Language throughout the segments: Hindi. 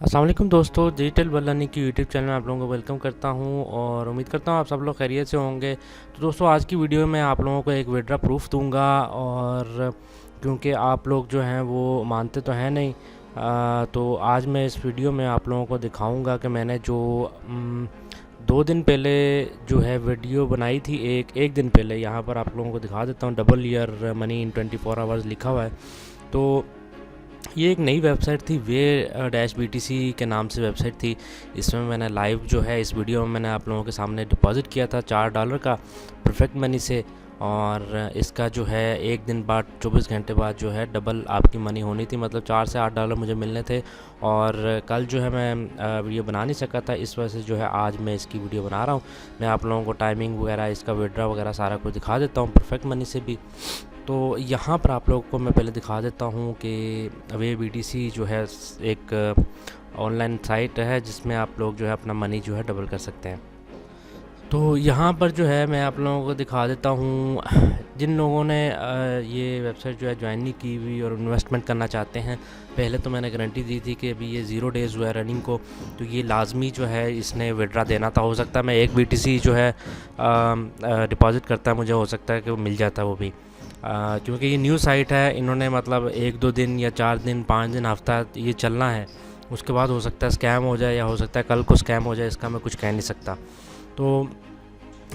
अस्सलाम वालेकुम दोस्तों, डिजिटल बल्लानी की यूट्यूब चैनल में आप लोगों को वेलकम करता हूं और उम्मीद करता हूं आप सब लोग खैरियत से होंगे। तो दोस्तों, आज की वीडियो में आप लोगों को एक विड्रा प्रूफ दूंगा और क्योंकि आप लोग जो हैं वो मानते तो हैं नहीं, तो आज मैं इस वीडियो में आप लोगों को दिखाऊंगा कि मैंने जो 2 दिन पहले जो है वीडियो बनाई थी, एक दिन पहले। यहाँ पर आप लोगों को दिखा देता हूँ, double year money in 24 hours लिखा हुआ है। तो ये एक नई वेबसाइट थी, वे डैश BTC के नाम से वेबसाइट थी। इसमें मैंने लाइव जो है इस वीडियो में मैंने आप लोगों के सामने डिपॉज़िट किया था $4 का परफेक्ट मनी से। और इसका जो है एक दिन बाद 24 घंटे बाद जो है डबल आपकी मनी होनी थी, मतलब $4 से $8 मुझे मिलने थे। और कल जो है मैं वीडियो बना नहीं सका था, इस वजह से जो है आज मैं इसकी वीडियो बना रहा हूँ। मैं आप लोगों को टाइमिंग वगैरह, इसका विड्रा वगैरह सारा कुछ दिखा देता हूँ परफेक्ट मनी से भी। तो यहाँ पर आप लोगों को मैं पहले दिखा देता हूँ कि वे BTC जो है एक ऑनलाइन साइट है जिसमें आप लोग जो है अपना मनी जो है डबल कर सकते हैं। तो यहाँ पर जो है मैं आप लोगों को दिखा देता हूँ, जिन लोगों ने ये वेबसाइट जो है ज्वाइन नहीं की हुई और इन्वेस्टमेंट करना चाहते हैं। पहले तो मैंने गारंटी दी थी कि अभी ये 0 डेज़ हुआ है रनिंग को, तो ये लाजमी जो है इसने विड्रा देना था। हो सकता है मैं एक BTC जो है डिपॉज़िट करता है, मुझे हो सकता है कि वो मिल जाता है वो भी, क्योंकि ये न्यू साइट है। इन्होंने मतलब 1-2 दिन या 4 दिन 5 दिन हफ्ता ये चलना है, उसके बाद हो सकता है स्कैम हो जाए या हो सकता है कल को स्कैम हो जाए, इसका मैं कुछ कह नहीं सकता। तो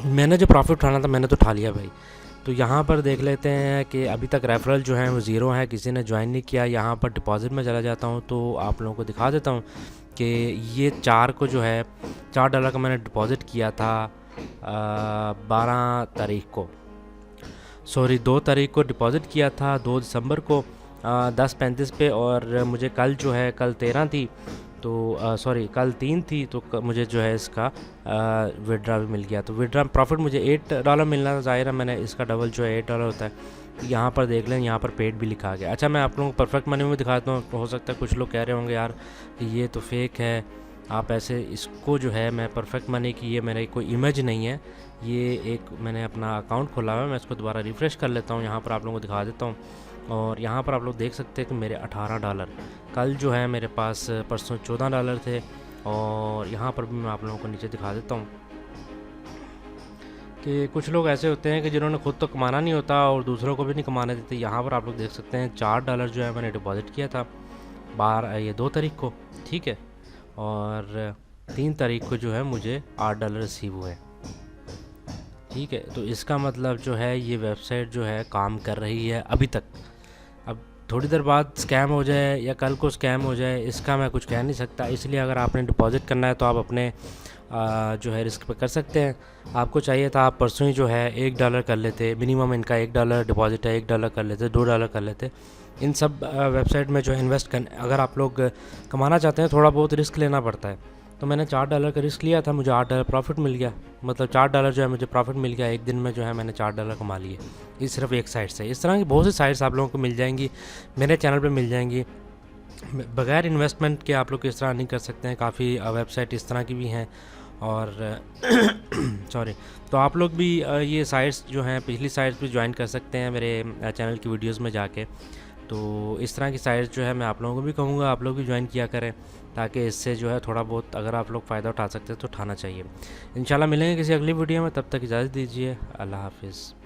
मैंने जो प्रॉफिट उठाना था मैंने तो उठा लिया भाई। तो यहाँ पर देख लेते हैं कि अभी तक रेफरल जो है वो 0 है, किसी ने ज्वाइन नहीं किया। यहाँ पर डिपॉज़िट में चला जाता हूँ तो आप लोगों को दिखा देता हूँ कि ये 4 को जो है $4 का मैंने डिपॉज़िट किया था 12 तारीख को, सॉरी 2 तारीख को डिपॉज़िट किया था, 2 दिसंबर को 10:35 पे। और मुझे कल जो है, कल 13 थी तो सॉरी कल 3 थी, तो मुझे जो है इसका विड्रा भी मिल गया। तो विड्रा प्रॉफिट मुझे $8 मिलना था, ज़ाहिर है मैंने इसका डबल जो है $8 होता है। यहाँ पर देख लें, यहाँ पर पेड भी लिखा गया। अच्छा, मैं आप लोगों को परफेक्ट मनी में दिखाता हूँ। हो सकता है कुछ लोग कह रहे होंगे यार कि ये तो फेक है, आप ऐसे इसको जो है, मैं परफेक्ट मनी की ये मेरी कोई इमेज नहीं है, ये एक मैंने अपना अकाउंट खोला हुआ है। मैं इसको दोबारा रिफ़्रेश कर लेता हूँ, यहाँ पर आप लोगों को दिखा देता हूँ। और यहाँ पर आप लोग देख सकते हैं कि मेरे $18 कल जो है मेरे पास, परसों $14 थे। और यहाँ पर भी मैं आप लोगों को नीचे दिखा देता हूँ कि कुछ लोग ऐसे होते हैं कि जिन्होंने खुद तो कमाना नहीं होता और दूसरों को भी नहीं कमाने देते। यहाँ पर आप लोग देख सकते हैं $4 जो है मैंने डिपॉज़िट किया था 2 तारीख को, ठीक है। और 3 तारीख को जो है मुझे $8 रिसीव हुए, ठीक है। तो इसका मतलब जो है ये वेबसाइट जो है काम कर रही है अभी तक। अब थोड़ी देर बाद स्कैम हो जाए या कल को स्कैम हो जाए, इसका मैं कुछ कह नहीं सकता। इसलिए अगर आपने डिपॉज़िट करना है तो आप अपने जो है रिस्क पे कर सकते हैं। आपको चाहिए था आप परसों ही जो है $1 कर लेते, मिनिमम इनका $1 डिपॉज़िट है, $1 कर लेते, $2 कर लेते। इन सब वेबसाइट में जो है इन्वेस्ट कर, अगर आप लोग कमाना चाहते हैं, थोड़ा बहुत रिस्क लेना पड़ता है। तो मैंने $4 का रिस्क लिया था, मुझे $8 प्रॉफिट मिल गया। मतलब $4 जो है मुझे प्रॉफिट मिल गया, एक दिन में जो है मैंने $4 कमा लिए। ये सिर्फ एक साइट से। इस तरह की बहुत सी साइट्स आप लोगों को मिल जाएंगी, मेरे चैनल पे मिल जाएंगी। बगैर इन्वेस्टमेंट के आप लोग इस तरह नहीं कर सकते हैं। काफ़ी वेबसाइट इस तरह की भी हैं। और सॉरी, तो आप लोग भी ये साइट्स जो हैं, पिछली साइट्स भी ज्वाइन कर सकते हैं मेरे चैनल की वीडियोस में जाके। तो इस तरह की साइट्स जो है मैं आप लोगों को भी कहूँगा आप लोग भी ज्वाइन किया करें, ताकि इससे जो है थोड़ा बहुत अगर आप लोग फ़ायदा उठा सकते हैं तो उठाना चाहिए। इंशाल्लाह मिलेंगे किसी अगली वीडियो में, तब तक इजाज़त दीजिए। अल्लाह हाफिज़।